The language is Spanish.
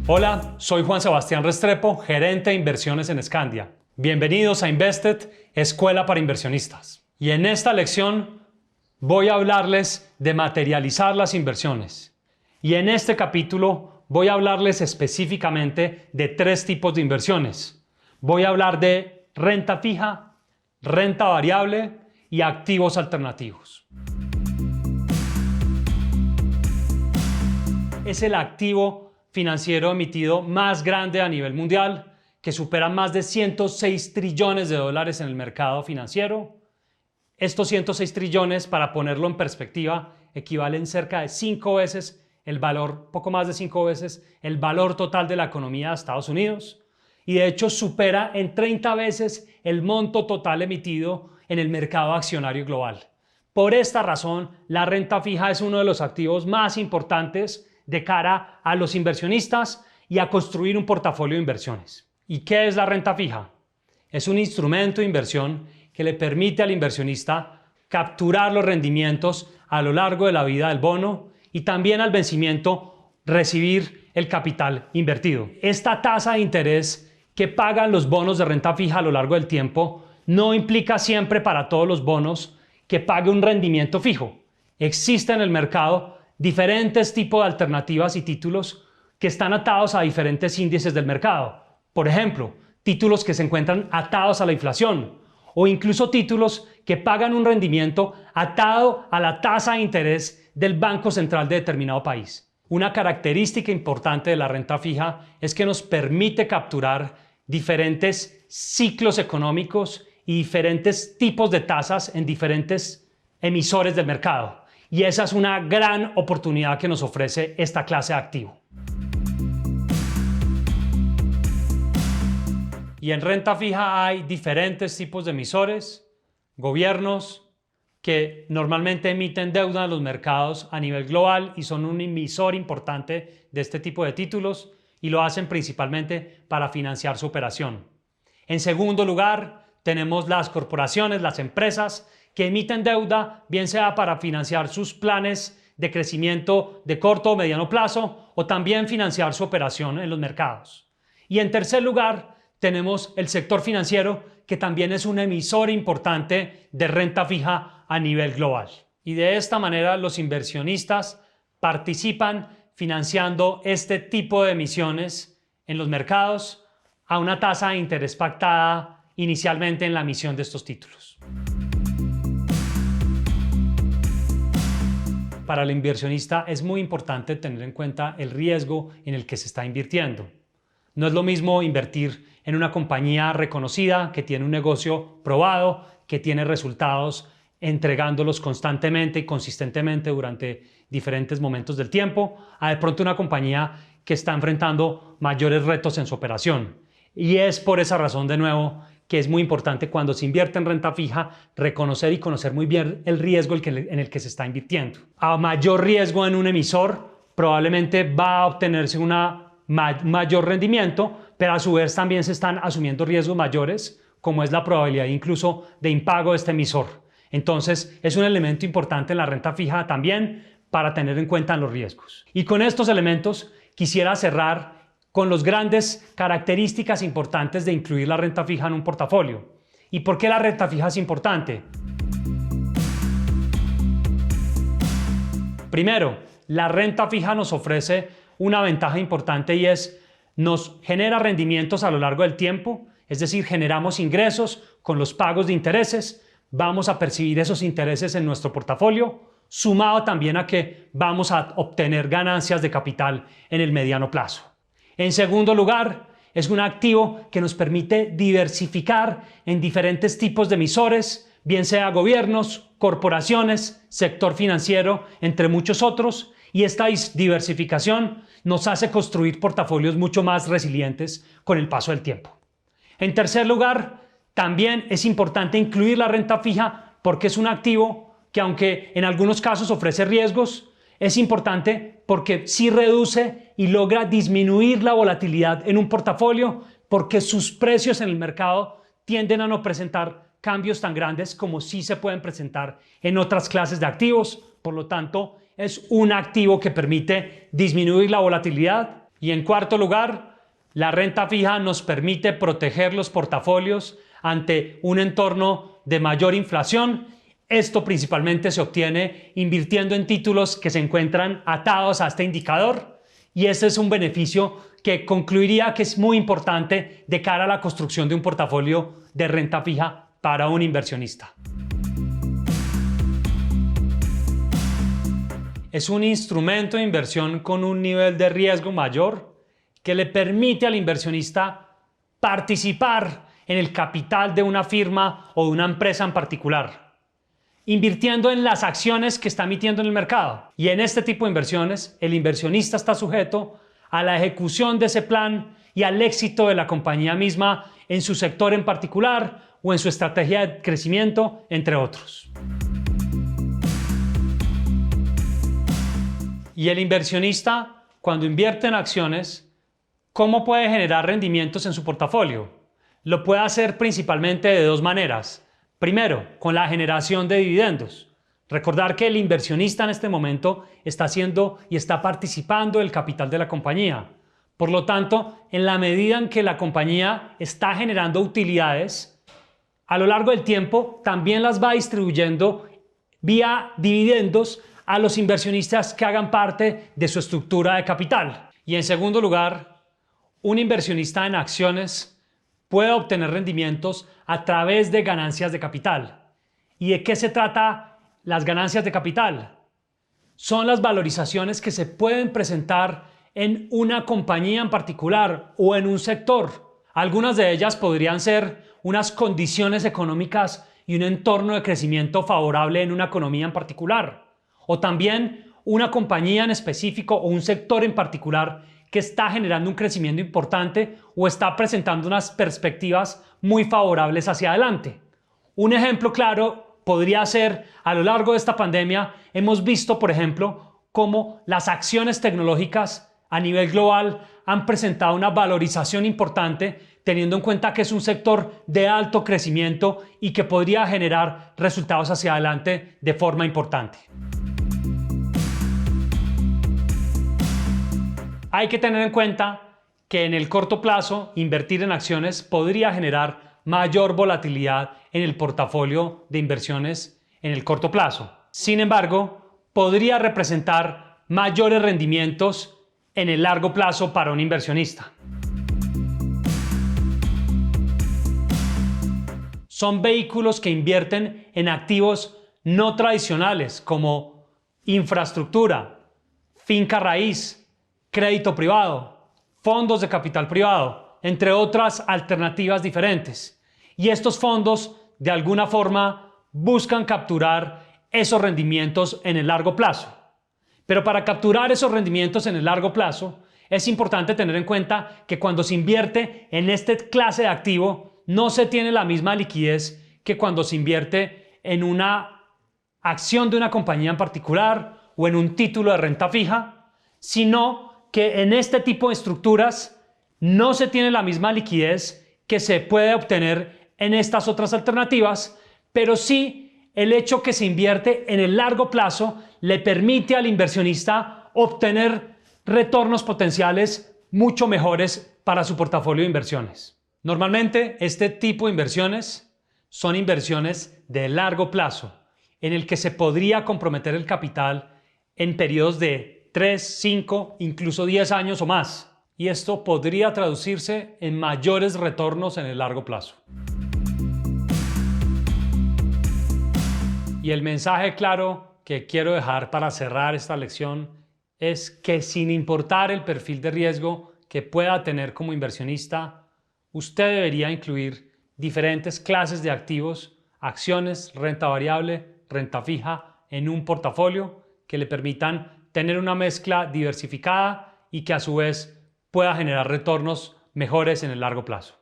Hola, soy Juan Sebastián Restrepo, gerente de inversiones en Scandia. Bienvenidos a Invested, Escuela para Inversionistas. Y en esta lección voy a hablarles de materializar las inversiones. Y en este capítulo voy a hablarles específicamente de 3 tipos de inversiones. Voy a hablar de renta fija, renta variable y activos alternativos. Es el activo financiero emitido más grande a nivel mundial, que supera más de 106 trillones de dólares en el mercado financiero. Estos 106 trillones, para ponerlo en perspectiva, equivalen cerca de 5 veces el valor, poco más de 5 veces el valor total de la economía de Estados Unidos, y de hecho supera en 30 veces el monto total emitido en el mercado accionario global. Por esta razón, la renta fija es uno de los activos más importantes de cara a los inversionistas y a construir un portafolio de inversiones. ¿Y qué es la renta fija? Es un instrumento de inversión que le permite al inversionista capturar los rendimientos a lo largo de la vida del bono y también al vencimiento recibir el capital invertido. Esta tasa de interés que pagan los bonos de renta fija a lo largo del tiempo no implica siempre para todos los bonos que pague un rendimiento fijo. Existe en el mercado diferentes tipos de alternativas y títulos que están atados a diferentes índices del mercado. Por ejemplo, títulos que se encuentran atados a la inflación o incluso títulos que pagan un rendimiento atado a la tasa de interés del Banco Central de determinado país. Una característica importante de la renta fija es que nos permite capturar diferentes ciclos económicos y diferentes tipos de tasas en diferentes emisores del mercado. Y esa es una gran oportunidad que nos ofrece esta clase de activo. Y en renta fija hay diferentes tipos de emisores, gobiernos que normalmente emiten deuda en los mercados a nivel global y son un emisor importante de este tipo de títulos y lo hacen principalmente para financiar su operación. En segundo lugar, tenemos las corporaciones, las empresas que emiten deuda, bien sea para financiar sus planes de crecimiento de corto o mediano plazo o también financiar su operación en los mercados. Y en tercer lugar, tenemos el sector financiero, que también es un emisor importante de renta fija a nivel global. Y de esta manera los inversionistas participan financiando este tipo de emisiones en los mercados a una tasa de interés pactada inicialmente en la emisión de estos títulos. Para el inversionista es muy importante tener en cuenta el riesgo en el que se está invirtiendo. No es lo mismo invertir en una compañía reconocida que tiene un negocio probado, que tiene resultados entregándolos constantemente y consistentemente durante diferentes momentos del tiempo, a de pronto una compañía que está enfrentando mayores retos en su operación. Y es por esa razón, de nuevo, que es muy importante cuando se invierte en renta fija reconocer y conocer muy bien el riesgo en el que se está invirtiendo. A mayor riesgo en un emisor, probablemente va a obtenerse un mayor rendimiento, pero a su vez también se están asumiendo riesgos mayores, como es la probabilidad incluso de impago de este emisor. Entonces, es un elemento importante en la renta fija también para tener en cuenta los riesgos. Y con estos elementos quisiera cerrar con las grandes características importantes de incluir la renta fija en un portafolio. ¿Y por qué la renta fija es importante? Primero, la renta fija nos ofrece una ventaja importante y nos genera rendimientos a lo largo del tiempo, es decir, generamos ingresos con los pagos de intereses, vamos a percibir esos intereses en nuestro portafolio, sumado también a que vamos a obtener ganancias de capital en el mediano plazo. En segundo lugar, es un activo que nos permite diversificar en diferentes tipos de emisores, bien sea gobiernos, corporaciones, sector financiero, entre muchos otros, y esta diversificación nos hace construir portafolios mucho más resilientes con el paso del tiempo. En tercer lugar, también es importante incluir la renta fija porque es un activo que, aunque en algunos casos ofrece riesgos, es importante porque sí reduce y logra disminuir la volatilidad en un portafolio porque sus precios en el mercado tienden a no presentar cambios tan grandes como sí se pueden presentar en otras clases de activos. Por lo tanto, es un activo que permite disminuir la volatilidad, Y en cuarto lugar, la renta fija nos permite proteger los portafolios ante un entorno de mayor inflación. Esto principalmente se obtiene invirtiendo en títulos que se encuentran atados a este indicador, y este es un beneficio que concluiría que es muy importante de cara a la construcción de un portafolio de renta fija para un inversionista. Es un instrumento de inversión con un nivel de riesgo mayor que le permite al inversionista participar en el capital de una firma o de una empresa en particular, invirtiendo en las acciones que está emitiendo en el mercado. Y en este tipo de inversiones, el inversionista está sujeto a la ejecución de ese plan y al éxito de la compañía misma en su sector en particular o en su estrategia de crecimiento, entre otros. Y el inversionista, cuando invierte en acciones, ¿cómo puede generar rendimientos en su portafolio? Lo puede hacer principalmente de dos maneras. Primero, con la generación de dividendos. Recordar que el inversionista en este momento está haciendo y está participando del capital de la compañía. Por lo tanto, en la medida en que la compañía está generando utilidades, a lo largo del tiempo también las va distribuyendo vía dividendos a los inversionistas que hagan parte de su estructura de capital. Y en segundo lugar, un inversionista en acciones puede obtener rendimientos a través de ganancias de capital. ¿Y de qué se trata las ganancias de capital? Son las valorizaciones que se pueden presentar en una compañía en particular o en un sector. Algunas de ellas podrían ser unas condiciones económicas y un entorno de crecimiento favorable en una economía en particular. O también una compañía en específico o un sector en particular que está generando un crecimiento importante o está presentando unas perspectivas muy favorables hacia adelante. Un ejemplo claro podría ser, a lo largo de esta pandemia, hemos visto, por ejemplo, cómo las acciones tecnológicas a nivel global han presentado una valorización importante, teniendo en cuenta que es un sector de alto crecimiento y que podría generar resultados hacia adelante de forma importante. Hay que tener en cuenta que en el corto plazo invertir en acciones podría generar mayor volatilidad en el portafolio de inversiones en el corto plazo. Sin embargo, podría representar mayores rendimientos en el largo plazo para un inversionista. Son vehículos que invierten en activos no tradicionales como infraestructura, finca raíz, crédito privado, fondos de capital privado, entre otras alternativas diferentes. Y estos fondos, de alguna forma, buscan capturar esos rendimientos en el largo plazo. Pero para capturar esos rendimientos en el largo plazo, es importante tener en cuenta que cuando se invierte en esta clase de activo, no se tiene la misma liquidez que cuando se invierte en una acción de una compañía en particular o en un título de renta fija, sino que en este tipo de estructuras no se tiene la misma liquidez que se puede obtener en estas otras alternativas, pero sí el hecho que se invierte en el largo plazo le permite al inversionista obtener retornos potenciales mucho mejores para su portafolio de inversiones. Normalmente este tipo de inversiones son inversiones de largo plazo, en el que se podría comprometer el capital en periodos de 3, 5, incluso 10 años o más. Y esto podría traducirse en mayores retornos en el largo plazo. Y el mensaje claro que quiero dejar para cerrar esta lección es que, sin importar el perfil de riesgo que pueda tener como inversionista, usted debería incluir diferentes clases de activos, acciones, renta variable, renta fija, en un portafolio que le permitan tener una mezcla diversificada y que a su vez pueda generar retornos mejores en el largo plazo.